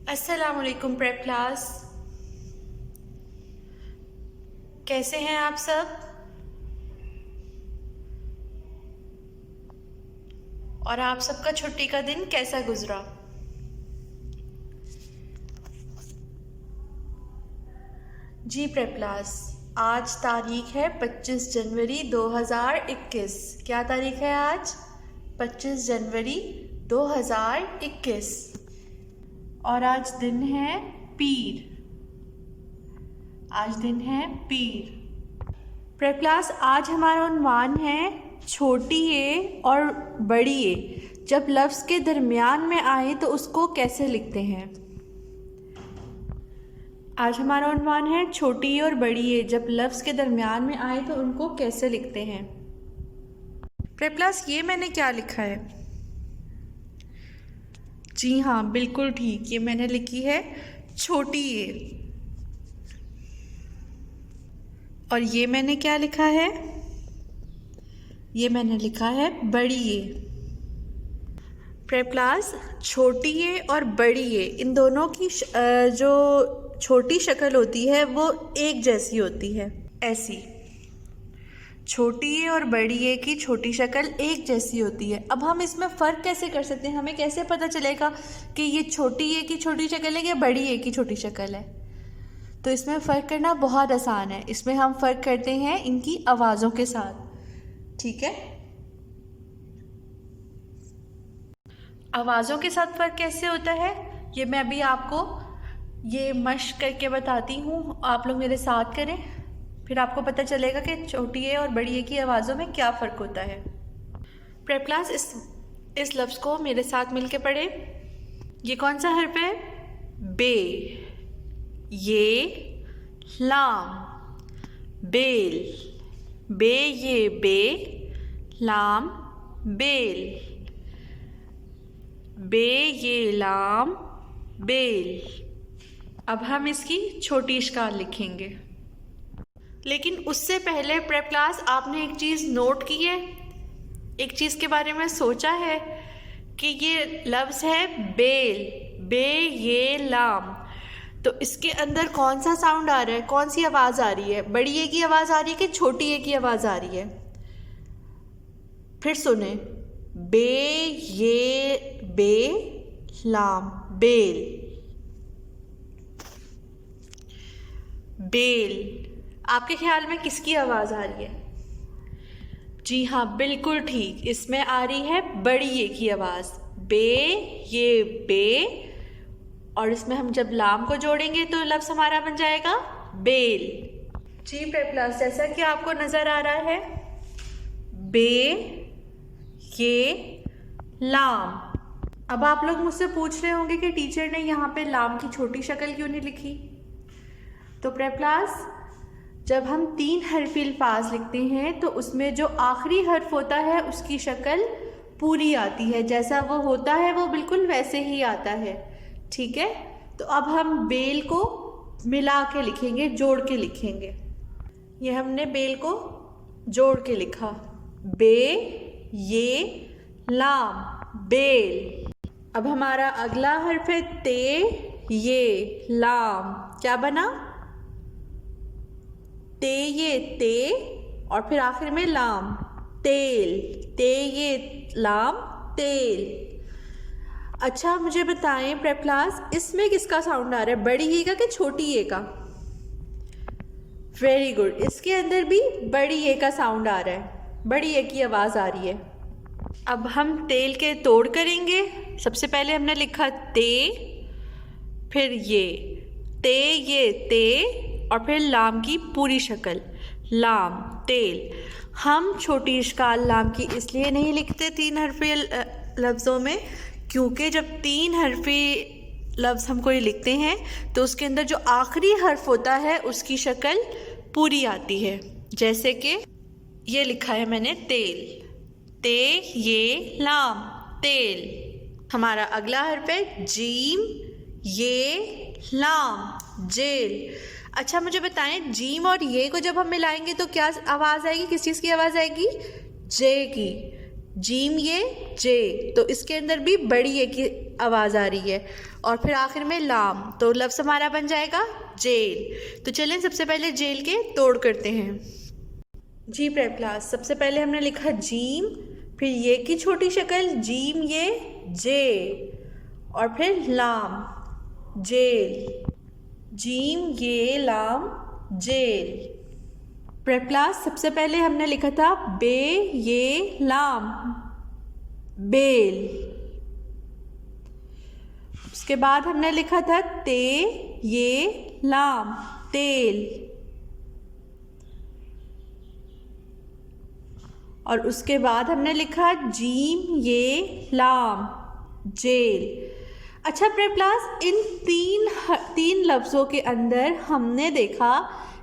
अस्सलामुअलैकुम prep class, कैसे हैं आप सब। और आप सबका छुट्टी का दिन कैसा गुजरा। जी प्रेप क्लास, आज तारीख है 25 जनवरी 2021। क्या तारीख है आज? 25 जनवरी 2021। और आज दिन है पीर। आज दिन है पीर। प्रेप क्लास, आज हमारा उन्वान है छोटी ए और बड़ी ए जब लफ्ज़ के दरमियान में आए तो उसको कैसे लिखते हैं। आज हमारा उन्वान है छोटी ए और बड़ी ए जब लफ्ज़ के दरमियान में आए तो उनको कैसे लिखते हैं। प्रेप क्लास, ये मैंने क्या लिखा है? जी हाँ, बिल्कुल ठीक, ये मैंने लिखी है छोटी ए। और ये मैंने क्या लिखा है? ये मैंने लिखा है बड़ी ए। प्रेप क्लास, छोटी ए और बड़ी ए इन दोनों की जो छोटी शक्ल होती है वो एक जैसी होती है। ऐसी छोटी ए और बड़ी ए की छोटी शक्ल एक जैसी होती है। अब हम इसमें फ़र्क कैसे कर सकते हैं? हमें कैसे पता चलेगा कि ये छोटी ए की छोटी शक्ल है या बड़ी ए की छोटी शक्ल है? तो इसमें फ़र्क करना बहुत आसान है। इसमें हम फ़र्क करते हैं इनकी आवाज़ों के साथ। ठीक है, आवाज़ों के साथ फ़र्क कैसे होता है ये मैं अभी आपको ये मश्क करके बताती हूँ। आप लोग मेरे साथ करें, फिर आपको पता चलेगा कि छोटी ए और बड़ी ए की आवाज़ों में क्या फ़र्क होता है। प्रेप क्लास, इस लफ्ज़ को मेरे साथ मिलके पढ़े। ये कौन सा हर्फ है? बे। ये लाम, बेल। बे ये बे, लाम बेल। बे ये लाम बेल। अब हम इसकी छोटी इश्काल लिखेंगे, लेकिन उससे पहले प्रेप क्लास आपने एक चीज़ नोट की है, एक चीज़ के बारे में सोचा है कि ये लफ्ज़ है बेल। बे ये लाम, तो इसके अंदर कौन सा साउंड आ रहा है? कौन सी आवाज़ आ रही है? बड़ी ए की आवाज़ आ रही है कि छोटी ए की आवाज़ आ रही है? फिर सुने, बे ये बे लाम बेल। बेल, आपके ख्याल में किसकी आवाज़ आ रही है? जी हाँ, बिल्कुल ठीक, इसमें आ रही है बड़ी ए की आवाज़। बे ये बे, और इसमें हम जब लाम को जोड़ेंगे तो लफ्ज़ हमारा बन जाएगा बेल। जी प्रेप क्लास, जैसा कि आपको नज़र आ रहा है, बे ये लाम। अब आप लोग मुझसे पूछ रहे होंगे कि टीचर ने यहाँ पे लाम की छोटी शक्ल क्यों नहीं लिखी? तो प्रेप क्लास, जब हम 3 हरफी अल्फाज लिखते हैं तो उसमें जो आखिरी हर्फ होता है उसकी शक्ल पूरी आती है। जैसा वो होता है वो बिल्कुल वैसे ही आता है। ठीक है, तो अब हम बेल को मिला के लिखेंगे, जोड़ के लिखेंगे। ये हमने बेल को जोड़ के लिखा, बे ये लाम बेल। अब हमारा अगला हर्फ है ते ये लाम। क्या बना? ते ये ते, और फिर आखिर में लाम तेल। ते ये लाम तेल। अच्छा, मुझे बताएं प्रेप क्लास, इसमें किसका साउंड आ रहा है? बड़ी ए का कि छोटी ए का? वेरी गुड, इसके अंदर भी बड़ी ए का साउंड आ रहा है, बड़ी ए की आवाज़ आ रही है। अब हम तेल के तोड़ करेंगे। सबसे पहले हमने लिखा ते, फिर ये ते और फिर लाम की पूरी शक्ल लाम तेल। हम छोटी इश्काल लाम की इसलिए नहीं लिखते 3 हरफी लफ्ज़ों में, क्योंकि जब 3 हरफी लफ्ज़ हम कोई लिखते हैं तो उसके अंदर जो आखिरी हर्फ होता है उसकी शक्ल पूरी आती है। जैसे कि ये लिखा है मैंने तेल, ते ये लाम तेल। हमारा अगला हर्फ है जीम ये लाम जेल। अच्छा, मुझे बताएं, जीम और ये को जब हम मिलाएंगे तो क्या आवाज़ आएगी? किस चीज़ की आवाज़ आएगी? जे की। जीम ये जे, तो इसके अंदर भी बड़ी ए की आवाज़ आ रही है, और फिर आखिर में लाम, तो लफ्ज़ हमारा बन जाएगा जेल। तो चलें सबसे पहले जेल के तोड़ करते हैं। जी प्रेप क्लास, सबसे पहले हमने लिखा जीम, फिर ये की छोटी शक्ल जीम ये जे, और फिर लाम जेल, जीम ये लाम जेल। प्रेप क्लास, सबसे पहले हमने लिखा था बे ये लाम बेल, उसके बाद हमने लिखा था ते ये लाम तेल, और उसके बाद हमने लिखा जीम ये लाम जेल। अच्छा प्रेप क्लास, इन तीन लफ्ज़ों के अंदर हमने देखा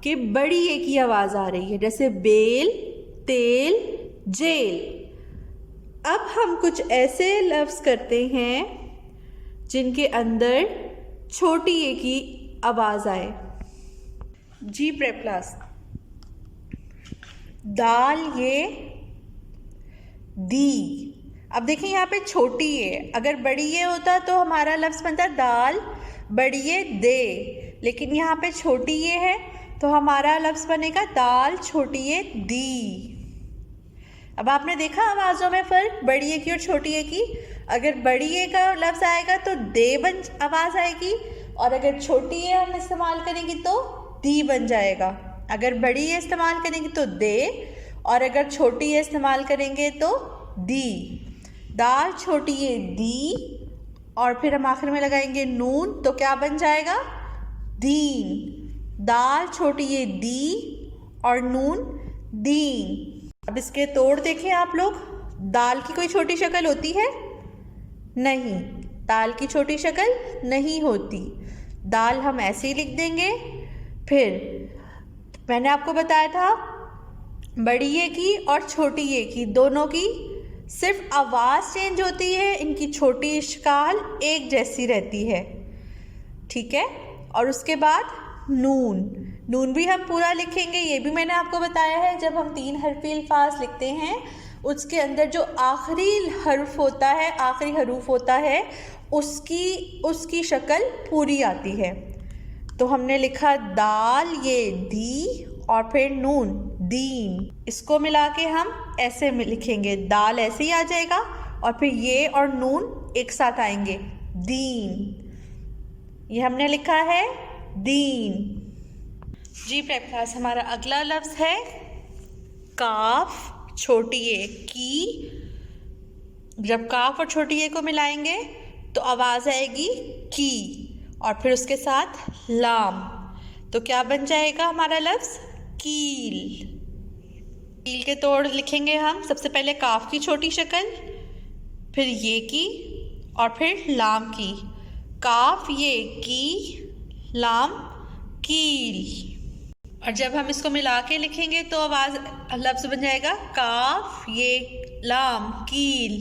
कि बड़ी ए की आवाज़ आ रही है, जैसे बेल तेल जेल। अब हम कुछ ऐसे लफ्ज़ करते हैं जिनके अंदर छोटी ए की आवाज़ आए। जी प्रेप क्लास, दाल ये दी। अब देखिए यहाँ पे छोटी ए, अगर बड़ी ए होता तो हमारा लफ्ज़ बनता दाल बड़ी ए दे, लेकिन यहाँ पे छोटी ए है तो हमारा लफ्ज़ बनेगा दाल छोटी ए दी। अब आपने देखा आवाज़ों में फ़र्क बड़ी ए की और छोटी ए की। अगर बड़ी ए का लफ्ज़ आएगा तो दे बन आवाज़ आएगी, और अगर छोटी ए हम इस्तेमाल करेंगे तो दी बन जाएगा। अगर बड़ी ए इस्तेमाल करेंगे तो दे, और अगर छोटी ए इस्तेमाल करेंगे तो दी। दाल छोटी ए दी, और फिर हम आखिर में लगाएंगे नून, तो क्या बन जाएगा दीन। दाल छोटी ए दी और नून दीन। अब इसके तोड़ देखें आप लोग। दाल की कोई छोटी शक्ल होती है? नहीं, दाल की छोटी शक्ल नहीं होती। दाल हम ऐसे ही लिख देंगे। फिर मैंने आपको बताया था बड़ी ए की और छोटी ए की दोनों की सिर्फ आवाज़ चेंज होती है, इनकी छोटी शक्ल एक जैसी रहती है, ठीक है। और उसके बाद नून भी हम पूरा लिखेंगे, ये भी मैंने आपको बताया है। जब हम 3 हरफी अल्फाज लिखते हैं उसके अंदर जो आखिरी हर्फ होता है, आखिरी हरूफ होता है, उसकी शक्ल पूरी आती है। तो हमने लिखा दाल ये दी और फिर नून दीन, इसको मिला के हम ऐसे में लिखेंगे, दाल ऐसे ही आ जाएगा और फिर ये और नून एक साथ आएंगे दीन। ये हमने लिखा है दीन। जी प्रेप क्लास, हमारा अगला लफ्ज़ है काफ छोटी ए की। जब काफ और छोटी ए को मिलाएंगे तो आवाज़ आएगी की, और फिर उसके साथ लाम, तो क्या बन जाएगा हमारा लफ्ज़ कील। कील के तोड़ लिखेंगे हम। सबसे पहले काफ की छोटी शक्ल, फिर ये की और फिर लाम की। काफ ये की लाम कील। और जब हम इसको मिला के लिखेंगे तो आवाज़ लफ्ज़ बन जाएगा काफ ये लाम कील,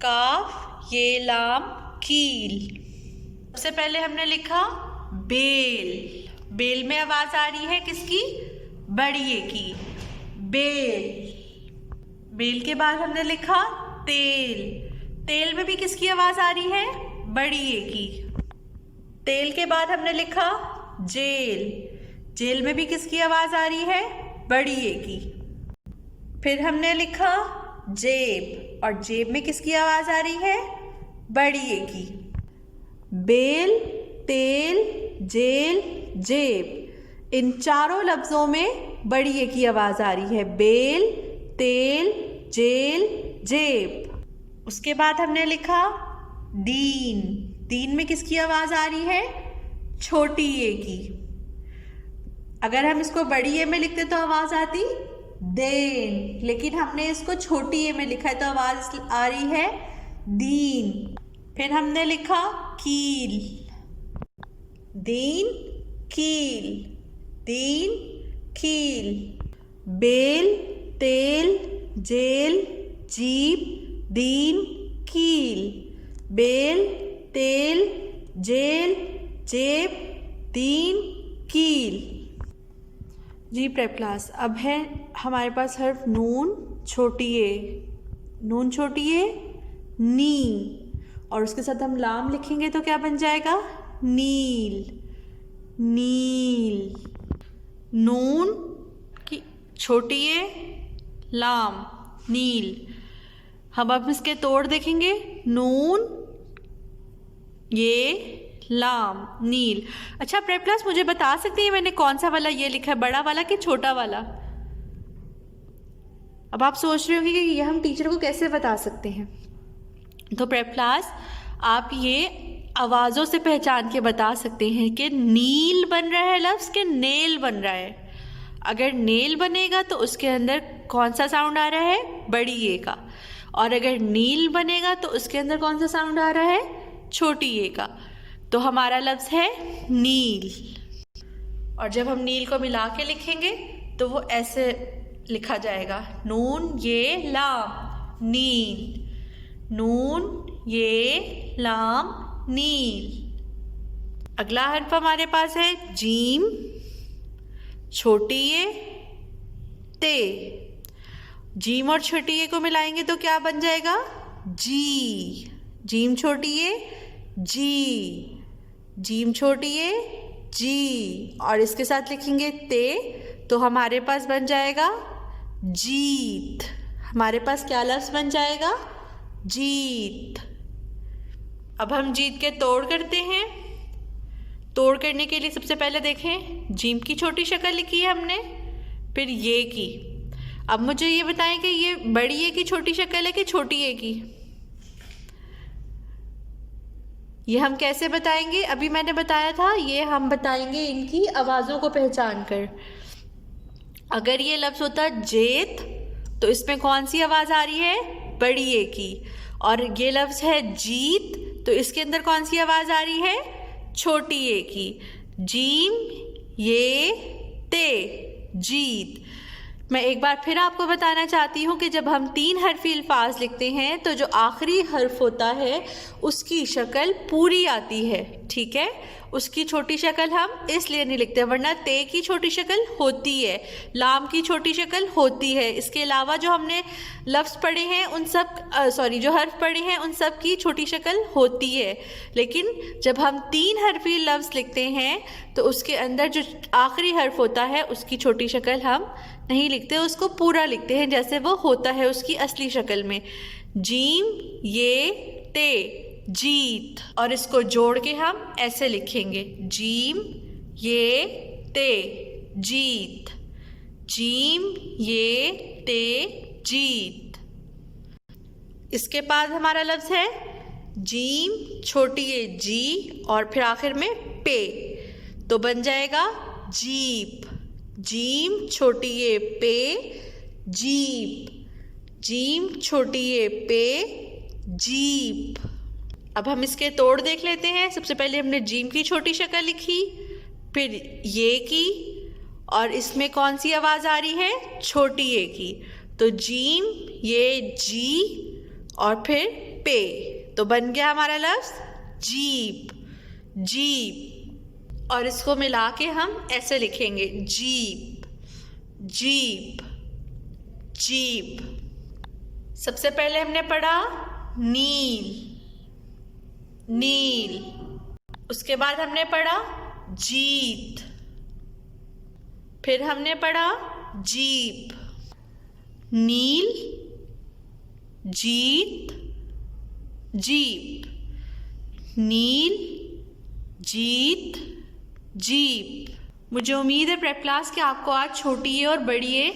काफ ये लाम कील। सबसे पहले हमने लिखा बेल। बेल में आवाज़ आ रही है किसकी? बड़ी ए की, बेल। बेल के बाद हमने लिखा तेल। तेल में भी किसकी आवाज़ आ रही है? बड़ी ए की। तेल के बाद हमने लिखा जेल। जेल में भी किसकी आवाज़ आ रही है? बड़ी ए की। फिर हमने लिखा जेब, और जेब में किसकी आवाज़ आ रही है? बड़ी ए की। बेल तेल जेल जेब, इन चारों लफ्ज़ों में बड़ी ए की आवाज़ आ रही है, बेल तेल जेल जेब। उसके बाद हमने लिखा दीन। दीन में किसकी आवाज़ आ रही है? छोटी ए की। अगर हम इसको बड़ी ए में लिखते तो आवाज़ आती देन, लेकिन हमने इसको छोटी ए में लिखा है तो आवाज़ आ रही है दीन। फिर हमने लिखा कील। दीन कील, दीन कील। बेल तेल जेल जीब दीन कील, बेल तेल जेल जेब दीन कील। जी प्रेप क्लास, अब है हमारे पास हर्फ नून छोटी ए। नून छोटी ए नी, और उसके साथ हम लाम लिखेंगे तो क्या बन जाएगा? नील, नील। नून की छोटी ए, लाम, नील। हम अब इसके तोड़ देखेंगे, नून ये लाम, नील। अच्छा प्रेप क्लास, मुझे बता सकते हैं मैंने कौन सा वाला ये लिखा है, बड़ा वाला कि छोटा वाला? अब आप सोच रहे होंगे कि ये हम टीचर को कैसे बता सकते हैं। तो प्रेप क्लास, आप ये आवाज़ों से पहचान के बता सकते हैं कि नील बन रहा है लफ्ज़ के नेल बन रहा है। अगर नेल बनेगा तो उसके अंदर कौन सा साउंड आ रहा है? बड़ी ए का। और अगर नील बनेगा तो उसके अंदर कौन सा साउंड आ रहा है? छोटी ए का। तो हमारा लफ्ज़ है नील। और जब हम नील को मिला के लिखेंगे तो वो ऐसे लिखा जाएगा, नून ये लाम, नील, नून ये लाम, नील। अगला हर्फ हमारे पास है जीम, छोटी ए, ते। जीम और छोटी ए को मिलाएंगे तो क्या बन जाएगा? जी। जीम छोटी ए, जी, जीम छोटी ए, जी। और इसके साथ लिखेंगे ते तो हमारे पास बन जाएगा जीत। हमारे पास क्या लफ्ज़ बन जाएगा? जीत। अब हम जीत के तोड़ करते हैं। तोड़ करने के लिए सबसे पहले देखें, जीम की छोटी शक्ल लिखी है हमने, फिर ये की। अब मुझे ये बताएं कि ये बड़ी ए की छोटी शक्ल है कि छोटी ए की? ये हम कैसे बताएंगे? अभी मैंने बताया था, ये हम बताएंगे इनकी आवाज़ों को पहचान कर। अगर ये लफ्ज़ होता जेत तो इसमें कौन सी आवाज़ आ रही है? बड़ी ए की। और ये लफ्ज़ है जीत तो इसके अंदर कौन सी आवाज़ आ रही है? छोटी ए की। जीम ये ते, जीत। मैं एक बार फिर आपको बताना चाहती हूँ कि जब हम 3 हरफी अल्फाज लिखते हैं तो जो आखिरी हर्फ होता है उसकी शक्ल पूरी आती है, ठीक है? उसकी छोटी शक्ल हम इसलिए नहीं लिखते, वरना ते की छोटी शक्ल होती है, लाम की छोटी शक्ल होती है। इसके अलावा जो हमने लफ्ज़ पढ़े हैं उन सब जो हर्फ पढ़े हैं उन सब की छोटी शक्ल होती है। लेकिन जब हम 3 हरफी लफ्ज़ लिखते हैं तो उसके अंदर जो आखिरी हर्फ होता है उसकी छोटी शक्ल हम नहीं लिखते, उसको पूरा लिखते हैं जैसे वो होता है उसकी असली शक्ल में। जीम ये ते, जीत। और इसको जोड़ के हम ऐसे लिखेंगे, जीम ये ते, जीत, जीम ये ते, जीत। इसके बाद हमारा लफ्ज़ है जीम छोटी ए, जी, और फिर आखिर में पे, तो बन जाएगा जीप। जीम छोटी ए पे, जीप, जीम छोटी ए पे, जीप। अब हम इसके तोड़ देख लेते हैं। सबसे पहले हमने जीम की छोटी शक्ल लिखी, फिर ये की, और इसमें कौन सी आवाज़ आ रही है? छोटी ए की। तो जीम ये जी और फिर पे, तो बन गया हमारा लफ्ज़ जीप, जीप। और इसको मिला के हम ऐसे लिखेंगे, जीप, जीप, जीप। सबसे पहले हमने पढ़ा नील, नील। उसके बाद हमने पढ़ा जीत, फिर हमने पढ़ा जीप। नील, जीत, जीप, नील, जीत, जीप। मुझे उम्मीद है प्रेप क्लास कि आपको आज छोटी ए और बड़ी ए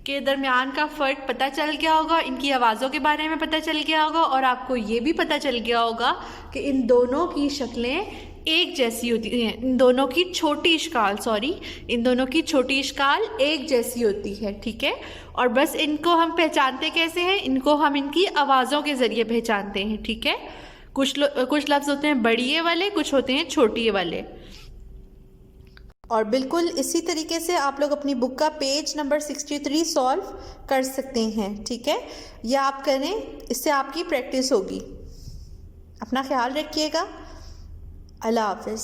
के दरमियान का फ़र्क पता चल गया होगा, इनकी आवाज़ों के बारे में पता चल गया होगा, और आपको ये भी पता चल गया होगा कि इन दोनों की शक्लें एक जैसी होती हैं। इन दोनों की छोटी इश्काल एक जैसी होती है, ठीक है? और बस इनको हम पहचानते कैसे हैं? इनको हम इनकी आवाज़ों के ज़रिए पहचानते हैं, ठीक है? कुछ लफ्ज़ होते हैं बड़ी ए वाले, कुछ होते हैं छोटी ए वाले। और बिल्कुल इसी तरीके से आप लोग अपनी बुक का पेज नंबर 63 सॉल्व कर सकते हैं, ठीक है? यह आप करें, इससे आपकी प्रैक्टिस होगी। अपना ख्याल रखिएगा। अल्लाह हाफ़िज़।